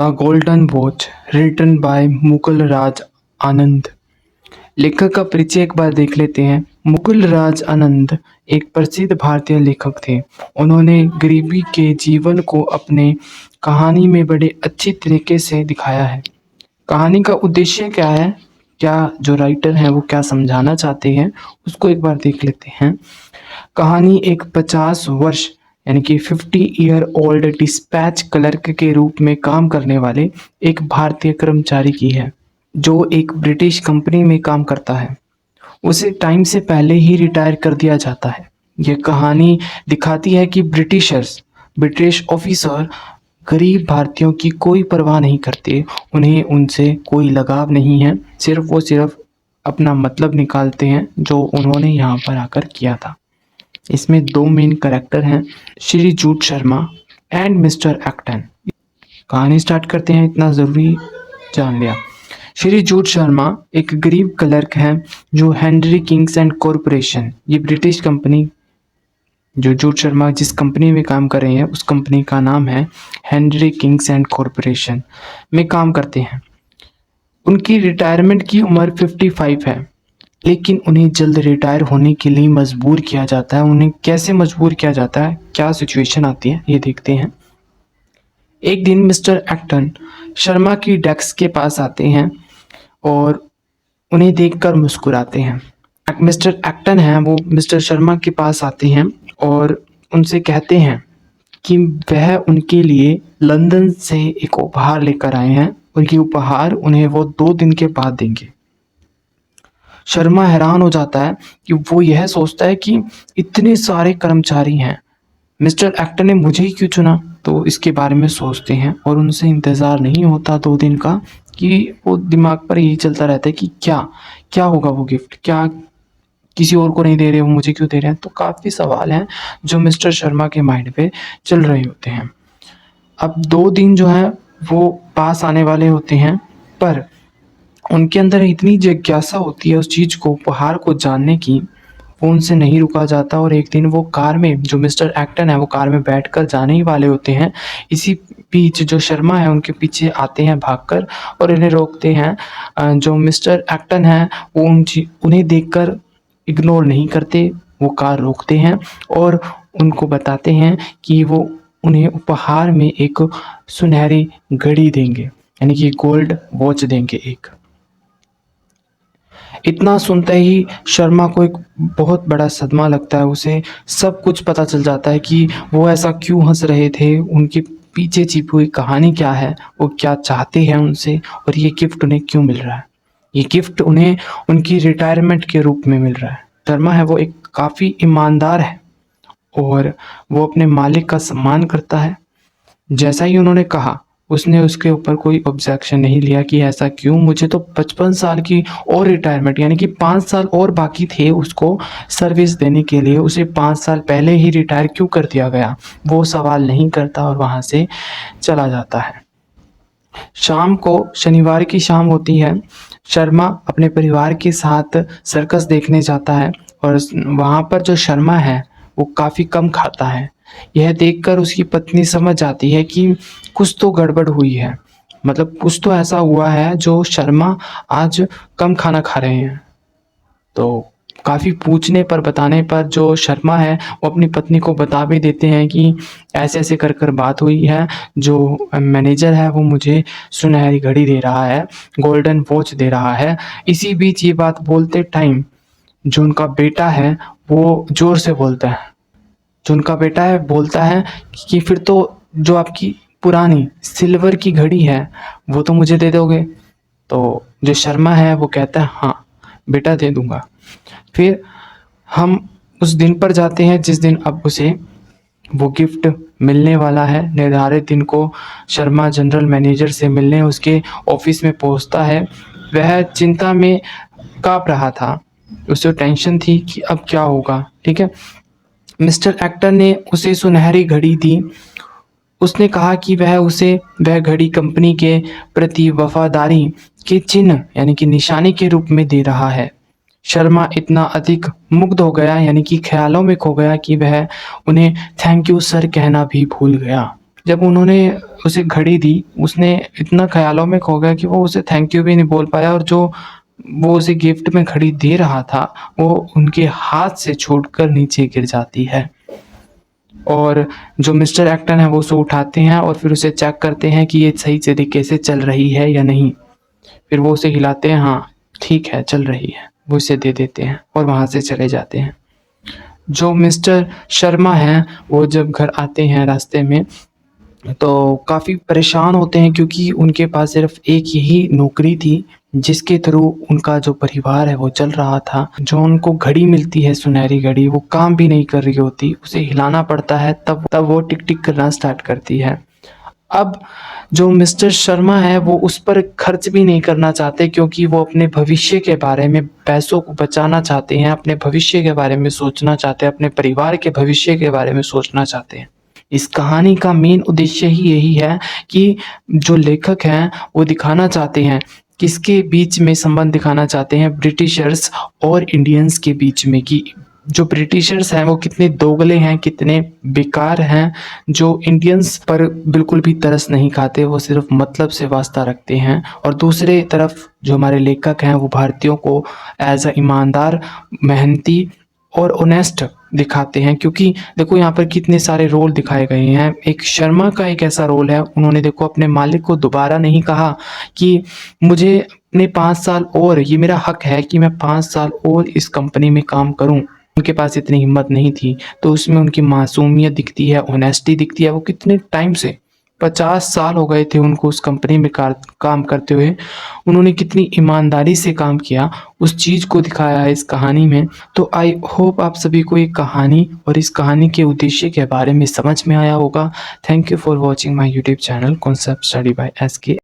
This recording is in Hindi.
The golden watch written by Mukul Raj Anand. लेखक का परिचय एक बार देख लेते हैं। मुकुल राज आनंद एक प्रसिद्ध भारतीय लेखक थे। उन्होंने गरीबी के जीवन को अपने कहानी में बड़े अच्छी तरीके से दिखाया है। कहानी का उद्देश्य क्या है, क्या जो राइटर हैं वो क्या समझाना चाहते हैं, उसको एक बार देख लेते हैं। कहानी एक 50 वर्ष यानी कि 50 ईयर ओल्ड डिस्पैच क्लर्क के रूप में काम करने वाले एक भारतीय कर्मचारी की है, जो एक ब्रिटिश कंपनी में काम करता है। उसे टाइम से पहले ही रिटायर कर दिया जाता है। यह कहानी दिखाती है कि ब्रिटिश ऑफिसर गरीब भारतीयों की कोई परवाह नहीं करते। उन्हें उनसे कोई लगाव नहीं है, सिर्फ अपना मतलब निकालते हैं, जो उन्होंने यहाँ पर आकर किया था। इसमें दो मेन कैरेक्टर हैं, श्री जूट शर्मा एंड मिस्टर एक्टन। कहानी स्टार्ट करते हैं, इतना ज़रूरी जान लिया। श्री जूट शर्मा एक गरीब क्लर्क हैं जो हेनरी किंग्स एंड कॉरपोरेशन, ये ब्रिटिश कंपनी, जो जूट शर्मा जिस कंपनी में काम कर रहे हैं उस कंपनी का नाम है हेनरी किंग्स एंड कॉरपोरेशन, में काम करते हैं। उनकी रिटायरमेंट की उम्र 55 है, लेकिन उन्हें जल्द रिटायर होने के लिए मजबूर किया जाता है। उन्हें कैसे मजबूर किया जाता है, क्या सिचुएशन आती है, ये देखते हैं। एक दिन मिस्टर एक्टन शर्मा की डेस्क के पास आते हैं और उन्हें देखकर मुस्कुराते हैं। मिस्टर एक्टन हैं वो मिस्टर शर्मा के पास आते हैं और उनसे कहते हैं कि वह उनके लिए लंदन से एक उपहार लेकर आए हैं और ये उपहार उन्हें वो 2 दिन के बाद देंगे। शर्मा हैरान हो जाता है कि वो यह सोचता है कि इतने सारे कर्मचारी हैं, मिस्टर एक्टर ने मुझे ही क्यों चुना। तो इसके बारे में सोचते हैं और उनसे इंतज़ार नहीं होता 2 दिन का, कि वो दिमाग पर यही चलता रहता है कि क्या क्या होगा, वो गिफ्ट क्या किसी और को नहीं दे रहे, वो मुझे क्यों दे रहे हैं। तो काफ़ी सवाल हैं जो मिस्टर शर्मा के माइंड पे चल रहे होते हैं। अब 2 दिन जो है वो पास आने वाले होते हैं, पर उनके अंदर इतनी जिज्ञासा होती है उस चीज़ को, उपहार को जानने की, वो उनसे नहीं रुका जाता। और एक दिन वो कार में, जो मिस्टर एक्टन है वो कार में बैठकर जाने ही वाले होते हैं। इसी बीच जो शर्मा है उनके पीछे आते हैं भागकर और इन्हें रोकते हैं। जो मिस्टर एक्टन है वो उन्हें देखकर इग्नोर नहीं करते, वो कार रोकते हैं और उनको बताते हैं कि वो उन्हें उपहार में एक सुनहरी घड़ी देंगे, यानी कि गोल्ड वॉच देंगे एक। इतना सुनते ही शर्मा को एक बहुत बड़ा सदमा लगता है। उसे सब कुछ पता चल जाता है कि वो ऐसा क्यों हंस रहे थे, उनके पीछे छिपी हुई कहानी क्या है, वो क्या चाहते हैं उनसे, और ये गिफ्ट उन्हें क्यों मिल रहा है। ये गिफ्ट उन्हें उनकी रिटायरमेंट के रूप में मिल रहा है। शर्मा है वो एक काफ़ी ईमानदार है और वो अपने मालिक का सम्मान करता है। जैसा ही उन्होंने कहा, उसने उसके ऊपर कोई ऑब्जेक्शन नहीं लिया कि ऐसा क्यों, मुझे तो 55 साल की और रिटायरमेंट, यानी कि 5 साल और बाकी थे उसको सर्विस देने के लिए, उसे 5 साल पहले ही रिटायर क्यों कर दिया गया, वो सवाल नहीं करता और वहाँ से चला जाता है। शाम को, शनिवार की शाम होती है, शर्मा अपने परिवार के साथ सर्कस देखने जाता है और वहाँ पर जो शर्मा है वो काफ़ी कम खाता है। यह देखकर उसकी पत्नी समझ जाती है कि कुछ तो गड़बड़ हुई है, मतलब कुछ तो ऐसा हुआ है जो शर्मा आज कम खाना खा रहे हैं। तो काफ़ी पूछने पर, बताने पर जो शर्मा है वो अपनी पत्नी को बता भी देते हैं कि ऐसे-ऐसे कर कर बात हुई है, जो मैनेजर है वो मुझे सुनहरी घड़ी दे रहा है, गोल्डन वॉच दे रहा है। इसी बीच ये बात बोलते टाइम जो उनका बेटा है वो ज़ोर से बोलता है, जो उनका बेटा है बोलता है कि फिर तो जो आपकी पुरानी सिल्वर की घड़ी है वो तो मुझे दे दोगे। तो जो शर्मा है वो कहता है हाँ बेटा दे दूंगा। फिर हम उस दिन पर जाते हैं जिस दिन अब उसे वो गिफ्ट मिलने वाला है। निर्धारित दिन को शर्मा जनरल मैनेजर से मिलने उसके ऑफिस में पहुंचता है। वह चिंता में काँप रहा था, उसे टेंशन थी कि अब क्या होगा। ठीक है, मिस्टर एक्टर ने उसे सुनहरी घड़ी दी। उसने कहा कि वह घड़ी कंपनी के प्रति वफादारी के चिन्ह, यानी कि निशानी के रूप में दे रहा है। शर्मा इतना अधिक मुग्ध हो गया, यानी कि ख्यालों में खो गया, कि वह उन्हें थैंक यू सर कहना भी भूल गया। जब उन्होंने उसे घड़ी दी, उसने इतना ख़्यालों में खो गया कि वो उसे थैंक यू भी नहीं बोल पाया, और जो वो उसे गिफ्ट में घड़ी दे रहा था, वो उनके हाथ से छूटकर नीचे गिर जाती है। और जो मिस्टर एक्टन है वो उसे उठाते हैं और फिर उसे चेक करते हैं कि ये सही तरीके से चल रही है या नहीं। फिर वो उसे हिलाते हैं, हाँ, ठीक है, चल रही है। वो उसे दे देते हैं और वहाँ से चले जाते हैं। जो मिस्टर शर्मा हैं, वो जब घर आते हैं रास्ते में, तो काफ़ी परेशान होते हैं क्योंकि उनके पास सिर्फ़ एक यही नौकरी थी, जिसके थ्रू उनका जो परिवार है वो चल रहा था। जो उनको घड़ी मिलती है, सुनहरी घड़ी, वो काम भी नहीं कर रही होती, उसे हिलाना पड़ता है, तब वो टिक-टिक करना स्टार्ट करती है। अब जो मिस्टर शर्मा है वो उस पर खर्च भी नहीं करना चाहते क्योंकि वो अपने भविष्य के बारे में, पैसों को बचाना चाहते हैं, अपने भविष्य के बारे में सोचना चाहते हैं, अपने परिवार के भविष्य के बारे में सोचना चाहते हैं। इस कहानी का मेन उद्देश्य ही यही है कि जो लेखक हैं वो दिखाना चाहते हैं, किसके बीच में संबंध दिखाना चाहते हैं, ब्रिटिशर्स और इंडियंस के बीच में, कि जो ब्रिटिशर्स हैं वो कितने दोगले हैं, कितने बेकार हैं, जो इंडियंस पर बिल्कुल भी तरस नहीं खाते, वो सिर्फ मतलब से वास्ता रखते हैं। और दूसरे तरफ जो हमारे लेखक हैं वो भारतीयों को एज अ ईमानदार, मेहनती और ऑनेस्ट दिखाते हैं। क्योंकि देखो यहाँ पर कितने सारे रोल दिखाए गए हैं। एक शर्मा का एक ऐसा रोल है, उन्होंने देखो अपने मालिक को दोबारा नहीं कहा कि मुझे अपने 5 साल और, ये मेरा हक है कि मैं 5 साल और इस कंपनी में काम करूं। उनके पास इतनी हिम्मत नहीं थी। तो उसमें उनकी मासूमियत दिखती है, ऑनेस्टी दिखती है। वो कितने टाइम से, 50 साल हो गए थे उनको उस कंपनी में काम करते हुए, उन्होंने कितनी ईमानदारी से काम किया, उस चीज़ को दिखाया है इस कहानी में। तो आई होप आप सभी को ये कहानी और इस कहानी के उद्देश्य के बारे में समझ में आया होगा। Thank you for watching my YouTube channel concept study bye SK।